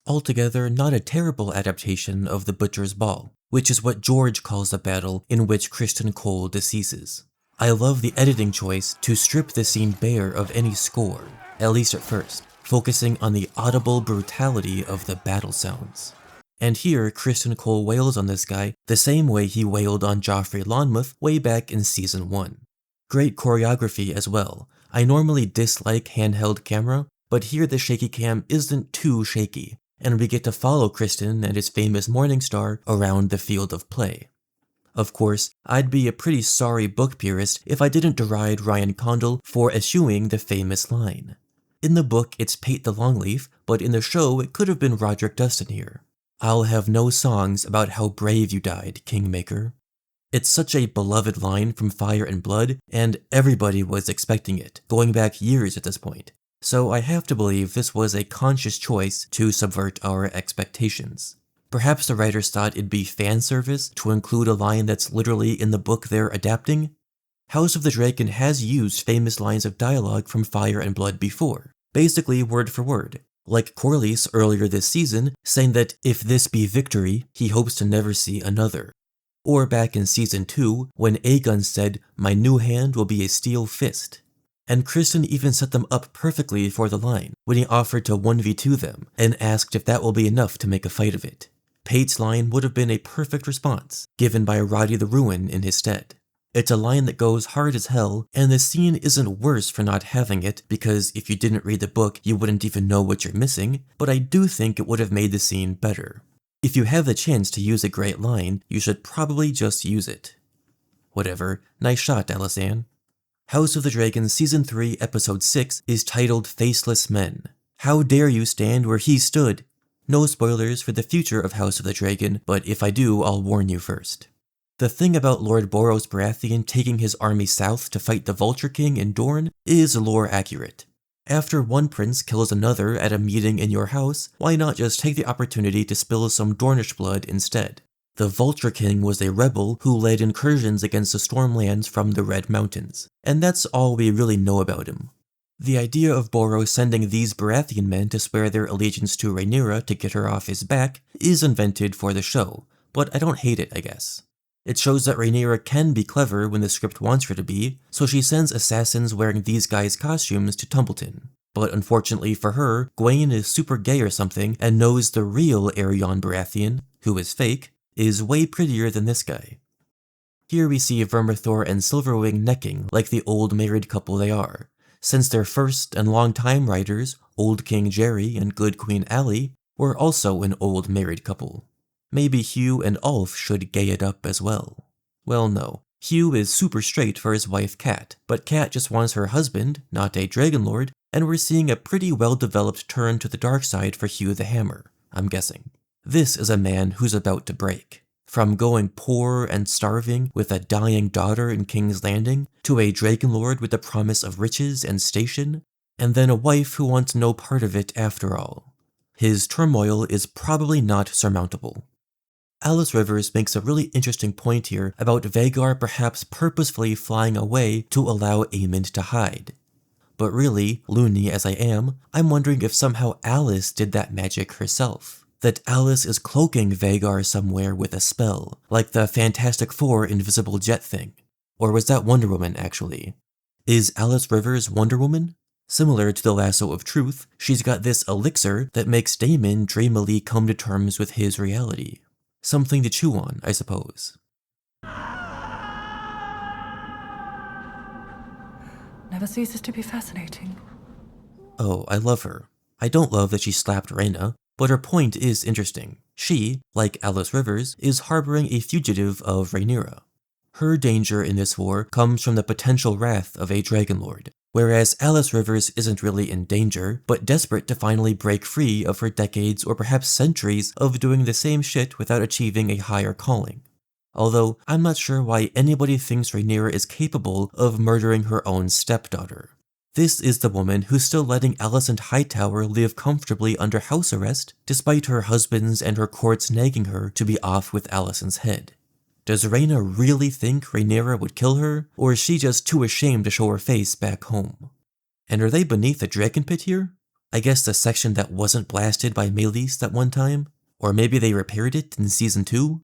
Altogether, not a terrible adaptation of the Butcher's Ball, which is what George calls the battle in which Criston Cole deceases. I love the editing choice to strip the scene bare of any score, at least at first, focusing on the audible brutality of the battle sounds. And here, Criston Cole wails on this guy the same way he wailed on Joffrey Lonmouth way back in Season 1. Great choreography as well. I normally dislike handheld camera, but here the shaky cam isn't too shaky, and we get to follow Criston and his famous Morningstar around the field of play. Of course, I'd be a pretty sorry book purist if I didn't deride Ryan Condal for eschewing the famous line. In the book, it's Pate the Longleaf, but in the show, it could have been Roderick Dustin here. "I'll have no songs about how brave you died, Kingmaker." It's such a beloved line from Fire and Blood, and everybody was expecting it, going back years at this point. So I have to believe this was a conscious choice to subvert our expectations. Perhaps the writers thought it'd be fan service to include a line that's literally in the book they're adapting. House of the Dragon has used famous lines of dialogue from Fire and Blood before, basically word for word, like Corlys earlier this season saying that if this be victory, he hopes to never see another. Or back in Season 2, when Aegon said, "My new hand will be a steel fist." And Criston even set them up perfectly for the line when he offered to 1v2 them and asked if that will be enough to make a fight of it. Pate's line would have been a perfect response, given by Roddy the Ruin in his stead. It's a line that goes hard as hell, and the scene isn't worse for not having it, because if you didn't read the book, you wouldn't even know what you're missing, but I do think it would have made the scene better. If you have the chance to use a great line, you should probably just use it. Whatever, nice shot, Alysanne. House of the Dragon Season 3 Episode 6 is titled Faceless Men. How dare you stand where he stood? No spoilers for the future of House of the Dragon, but if I do, I'll warn you first. The thing about Lord Boros Baratheon taking his army south to fight the Vulture King in Dorne is lore accurate. After one prince kills another at a meeting in your house, why not just take the opportunity to spill some Dornish blood instead? The Vulture King was a rebel who led incursions against the Stormlands from the Red Mountains, and that's all we really know about him. The idea of Boros sending these Baratheon men to swear their allegiance to Rhaenyra to get her off his back is invented for the show, but I don't hate it, I guess. It shows that Rhaenyra can be clever when the script wants her to be, so she sends assassins wearing these guys' costumes to Tumbleton. But unfortunately for her, Gwaine is super gay or something and knows the real Aerion Baratheon, who is fake, is way prettier than this guy. Here we see Vermithor and Silverwing necking like the old married couple they are, since their first and long-time writers, Old King Jerry and Good Queen Aly, were also an old married couple. Maybe Hugh and Ulf should gay it up as well. Well, no. Hugh is super straight for his wife Cat, but Cat just wants her husband, not a dragonlord, and we're seeing a pretty well-developed turn to the dark side for Hugh the Hammer, I'm guessing. This is a man who's about to break. From going poor and starving with a dying daughter in King's Landing, to a dragonlord with the promise of riches and station, and then a wife who wants no part of it after all. His turmoil is probably not surmountable. Alice Rivers makes a really interesting point here about Vhagar perhaps purposefully flying away to allow Aemond to hide. But really, loony as I am, I'm wondering if somehow Alys did that magic herself. That Alys is cloaking Vhagar somewhere with a spell, like the Fantastic Four invisible jet thing. Or was that Wonder Woman, actually? Is Alice Rivers Wonder Woman? Similar to the Lasso of Truth, she's got this elixir that makes Daemon dreamily come to terms with his reality. Something to chew on, I suppose. Never ceases to be fascinating. Oh, I love her. I don't love that she slapped Rhaena, but her point is interesting. She, like Alice Rivers, is harboring a fugitive of Rhaenyra. Her danger in this war comes from the potential wrath of a dragonlord, whereas Alice Rivers isn't really in danger, but desperate to finally break free of her decades or perhaps centuries of doing the same shit without achieving a higher calling. Although, I'm not sure why anybody thinks Rhaenyra is capable of murdering her own stepdaughter. This is the woman who's still letting Alicent Hightower live comfortably under house arrest, despite her husband's and her courts nagging her to be off with Alicent's head. Does Rhaena really think Rhaenyra would kill her, or is she just too ashamed to show her face back home? And are they beneath the dragon pit here? I guess the section that wasn't blasted by Melees that one time? Or maybe they repaired it in season 2?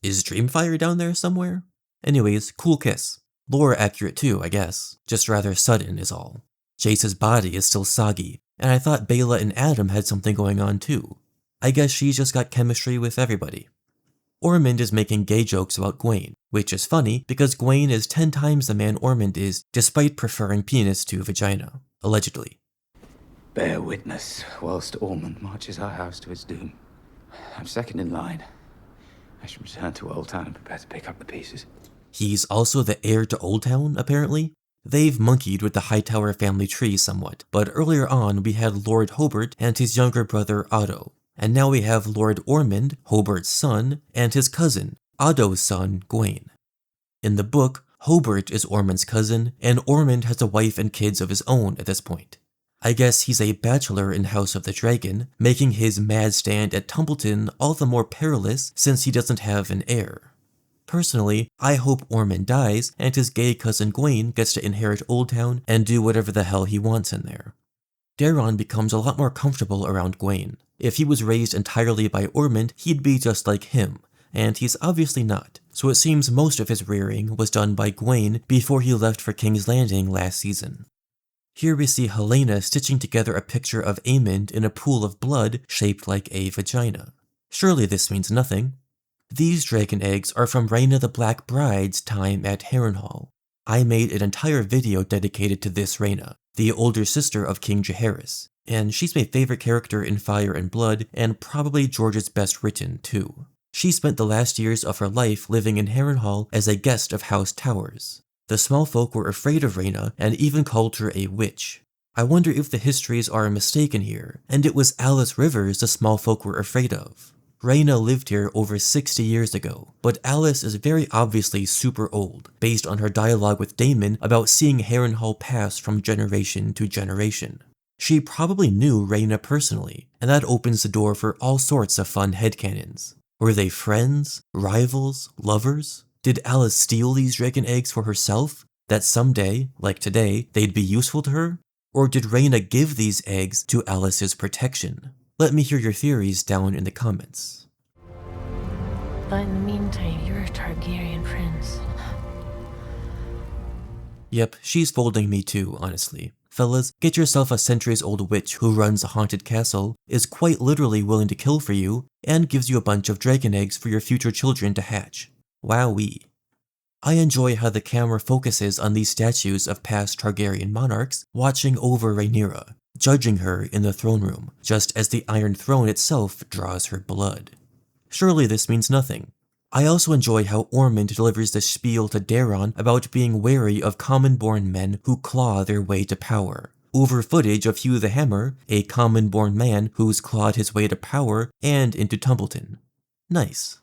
Is Dreamfire down there somewhere? Anyways, cool kiss. Lore accurate too, I guess. Just rather sudden is all. Jace's body is still soggy, and I thought Bela and Adam had something going on too. I guess she's just got chemistry with everybody. Aemond is making gay jokes about Gwaine, which is funny because Gwaine is 10 times the man Aemond is, despite preferring penis to vagina, allegedly. Bear witness whilst Aemond marches our house to its doom. I'm second in line. I should return to Old Town and prepare to pick up the pieces. He's also the heir to Old Town, apparently. They've monkeyed with the Hightower family tree somewhat, but earlier on we had Lord Hobart and his younger brother Otto. And now we have Lord Aemond, Hobart's son, and his cousin, Otto's son, Gwaine. In the book, Hobart is Aemond's cousin, and Aemond has a wife and kids of his own at this point. I guess he's a bachelor in House of the Dragon, making his mad stand at Tumbleton all the more perilous since he doesn't have an heir. Personally, I hope Aemond dies and his gay cousin Gwaine gets to inherit Old Town and do whatever the hell he wants in there. Daeron becomes a lot more comfortable around Gwaine. If he was raised entirely by Aemond, he'd be just like him, and he's obviously not, so it seems most of his rearing was done by Gwaine before he left for King's Landing last season. Here we see Helaena stitching together a picture of Aemond in a pool of blood shaped like a vagina. Surely this means nothing. These dragon eggs are from Rhaena the Black Bride's time at Harrenhal. I made an entire video dedicated to this Rhaena, the older sister of King Jaehaerys, and she's my favorite character in Fire and Blood, and probably George's best written too. She spent the last years of her life living in Harrenhal as a guest of House Towers. The small folk were afraid of Rhaena and even called her a witch. I wonder if the histories are mistaken here, and it was Alys Rivers the small folk were afraid of. Rhaena lived here over 60 years ago, but Alys is very obviously super old, based on her dialogue with Daemon about seeing Harrenhal pass from generation to generation. She probably knew Rhaena personally, and that opens the door for all sorts of fun headcanons. Were they friends, rivals, lovers? Did Alys steal these dragon eggs for herself, that someday, like today, they'd be useful to her? Or did Rhaena give these eggs to Alys's protection? Let me hear your theories down in the comments. But in the meantime, you're a Targaryen prince. Yep, she's folding me too, honestly. Fellas, get yourself a centuries-old witch who runs a haunted castle, is quite literally willing to kill for you, and gives you a bunch of dragon eggs for your future children to hatch. Wowee. I enjoy how the camera focuses on these statues of past Targaryen monarchs watching over Rhaenyra, judging her in the throne room, just as the Iron Throne itself draws her blood. Surely this means nothing. I also enjoy how Aemond delivers the spiel to Daeron about being wary of common-born men who claw their way to power, over footage of Hugh the Hammer, a common-born man who's clawed his way to power and into Tumbleton. Nice.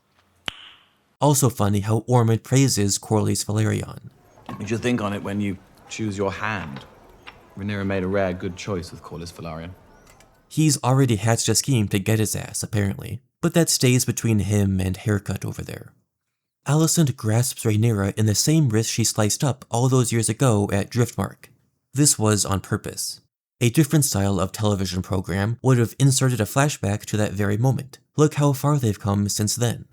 Also funny how Aemond praises Corlys Velaryon. What did you think on it when you choose your hand? Rhaenyra made a rare good choice with Corlys Velaryon. He's already hatched a scheme to get his ass, apparently, but that stays between him and Haircut over there. Alicent grasps Rhaenyra in the same wrist she sliced up all those years ago at Driftmark. This was on purpose. A different style of television program would have inserted a flashback to that very moment. Look how far they've come since then.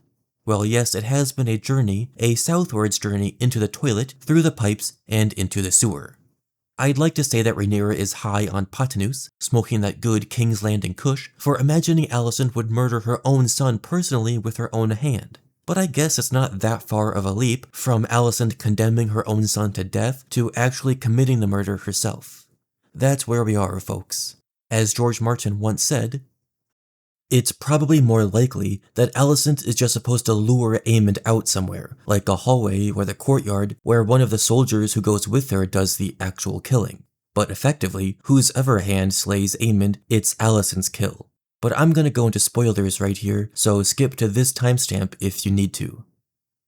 Well, yes, it has been a journey, a southwards journey into the toilet, through the pipes, and into the sewer. I'd like to say that Rhaenyra is high on Patanus, smoking that good King's Landing kush, for imagining Alicent would murder her own son personally with her own hand. But I guess it's not that far of a leap from Alicent condemning her own son to death to actually committing the murder herself. That's where we are, folks. As George Martin once said, it's probably more likely that Alicent is just supposed to lure Aemond out somewhere, like a hallway or the courtyard where one of the soldiers who goes with her does the actual killing. But effectively, whose ever hand slays Aemond, it's Alicent's kill. But I'm gonna go into spoilers right here, so skip to this timestamp if you need to.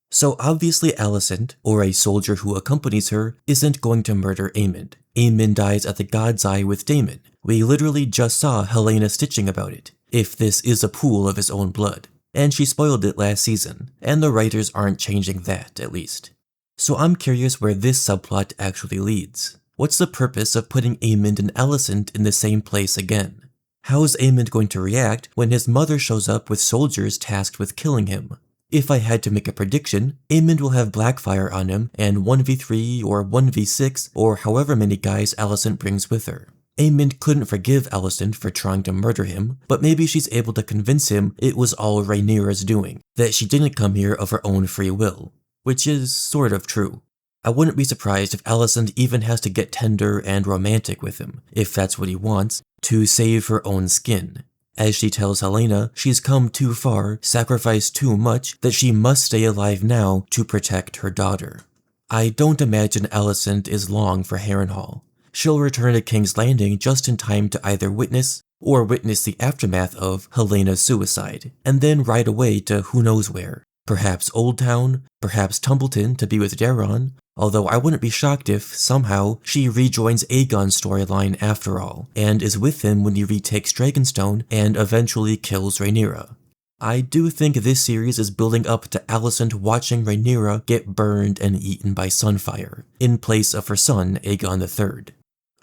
So obviously Alicent, or a soldier who accompanies her, isn't going to murder Aemond. Aemond dies at the God's Eye with Daemon. We literally just saw Helaena stitching about it, if this is a pool of his own blood. And she spoiled it last season, and the writers aren't changing that, at least. So I'm curious where this subplot actually leads. What's the purpose of putting Aemond and Alicent in the same place again? How's Aemond going to react when his mother shows up with soldiers tasked with killing him? If I had to make a prediction, Aemond will have Blackfire on him and 1v3 or 1v6 or however many guys Alicent brings with her. Aemond couldn't forgive Alicent for trying to murder him, but maybe she's able to convince him it was all Rhaenyra's doing, that she didn't come here of her own free will, which is sort of true. I wouldn't be surprised if Alicent even has to get tender and romantic with him, if that's what he wants, to save her own skin. As she tells Helaena, she's come too far, sacrificed too much, that she must stay alive now to protect her daughter. I don't imagine Alicent is long for Harrenhal. She'll return to King's Landing just in time to either witness the aftermath of Helena's suicide, and then ride away to who knows where. Perhaps Old Town, perhaps Tumbleton to be with Daeron, although I wouldn't be shocked if, somehow, she rejoins Aegon's storyline after all, and is with him when he retakes Dragonstone and eventually kills Rhaenyra. I do think this series is building up to Alicent watching Rhaenyra get burned and eaten by Sunfire, in place of her son Aegon III.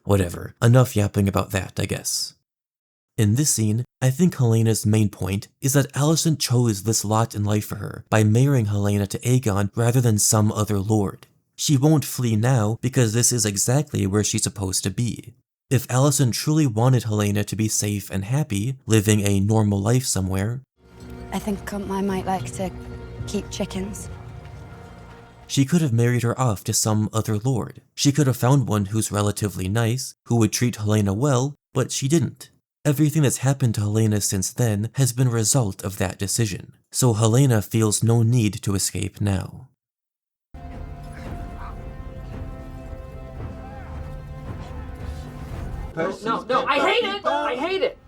Whatever, enough yapping about that, I guess. In this scene, I think Helena's main point is that Alicent chose this lot in life for her by marrying Helaena to Aegon rather than some other lord. She won't flee now because this is exactly where she's supposed to be. If Alicent truly wanted Helaena to be safe and happy, living a normal life somewhere, I think I might like to keep chickens. she could have married her off to some other lord. She could have found one who's relatively nice, who would treat Helaena well, but she didn't. Everything that's happened to Helaena since then has been a result of that decision, so Helaena feels no need to escape now. No, I hate it! I hate it!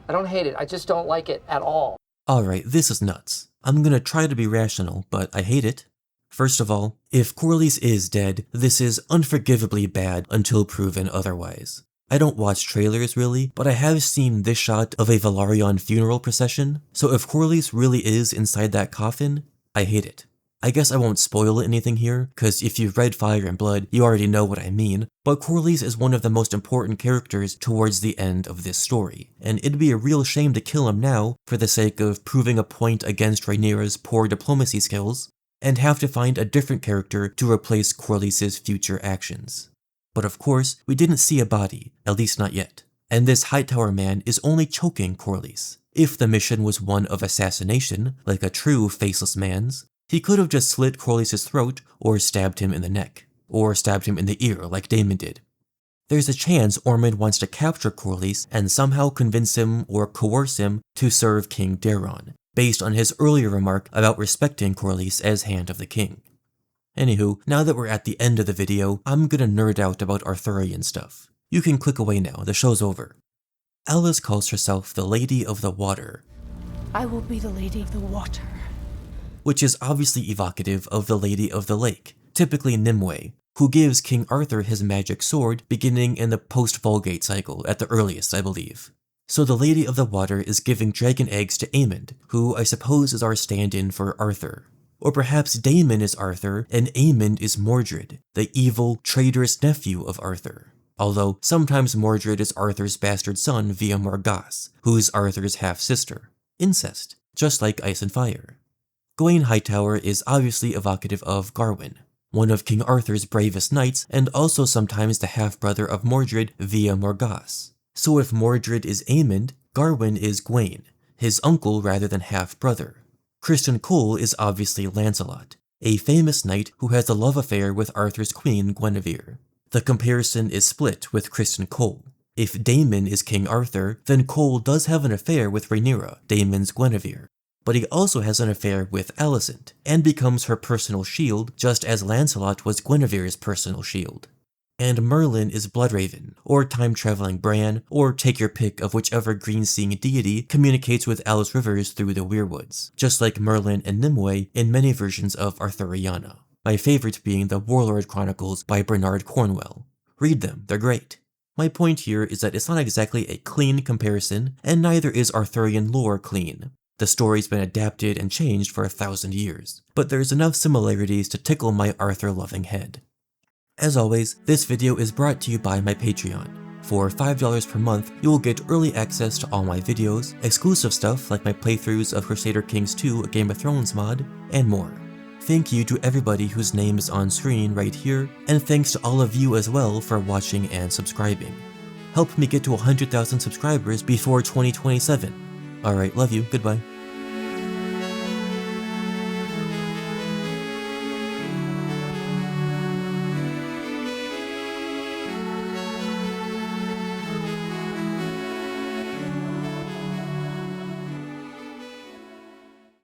I don't hate it, I just don't like it at all. Alright, this is nuts. I'm gonna try to be rational, but I hate it. First of all, if Corlys is dead, this is unforgivably bad until proven otherwise. I don't watch trailers really, but I have seen this shot of a Velaryon funeral procession, so if Corlys really is inside that coffin, I hate it. I guess I won't spoil anything here, cause if you've read Fire and Blood, you already know what I mean, but Corlys is one of the most important characters towards the end of this story, and it'd be a real shame to kill him now for the sake of proving a point against Rhaenyra's poor diplomacy skills, and have to find a different character to replace Corlys' future actions. But of course, we didn't see a body, at least not yet, and this Hightower man is only choking Corlys. If the mission was one of assassination, like a true Faceless Man's, he could have just slit Corlys' throat or stabbed him in the neck, or stabbed him in the ear like Daemon did. There's a chance Ormond wants to capture Corlys and somehow convince him or coerce him to serve King Daeron, based on his earlier remark about respecting Corlys as Hand of the King. Anywho, now that we're at the end of the video, I'm gonna nerd out about Arthurian stuff. You can click away now, the show's over. Alys calls herself the Lady of the Water. I will be the Lady of the Water. Which is obviously evocative of the Lady of the Lake, typically Nimue, who gives King Arthur his magic sword beginning in the post-Vulgate cycle at the earliest, I believe. So the Lady of the Water is giving dragon eggs to Aemond, who I suppose is our stand-in for Arthur. Or perhaps Daemon is Arthur and Aemond is Mordred, the evil, traitorous nephew of Arthur. Although sometimes Mordred is Arthur's bastard son via Morgause, who's Arthur's half-sister. Incest, just like Ice and Fire. Gawain Hightower is obviously evocative of Garwin, one of King Arthur's bravest knights and also sometimes the half-brother of Mordred via Morgause. So if Mordred is Aemond, Garwin is Gawain, his uncle rather than half-brother. Criston Cole is obviously Lancelot, a famous knight who has a love affair with Arthur's queen Guinevere. The comparison is split with Criston Cole. If Daemon is King Arthur, then Cole does have an affair with Rhaenyra, Daemon's Guinevere. But he also has an affair with Alicent, and becomes her personal shield just as Lancelot was Guinevere's personal shield. And Merlin is Bloodraven, or time-traveling Bran, or take your pick of whichever green-seeing deity communicates with Alice Rivers through the Weirwoods, just like Merlin and Nimue in many versions of Arthuriana. My favorite being the Warlord Chronicles by Bernard Cornwell. Read them, they're great. My point here is that it's not exactly a clean comparison, and neither is Arthurian lore clean. The story's been adapted and changed for 1,000 years, but there's enough similarities to tickle my Arthur-loving head. As always, this video is brought to you by my Patreon. For $5 per month, you will get early access to all my videos, exclusive stuff like my playthroughs of Crusader Kings 2 Game of Thrones mod, and more. Thank you to everybody whose name is on screen right here, and thanks to all of you as well for watching and subscribing. Help me get to 100,000 subscribers before 2027. Alright, love you, goodbye.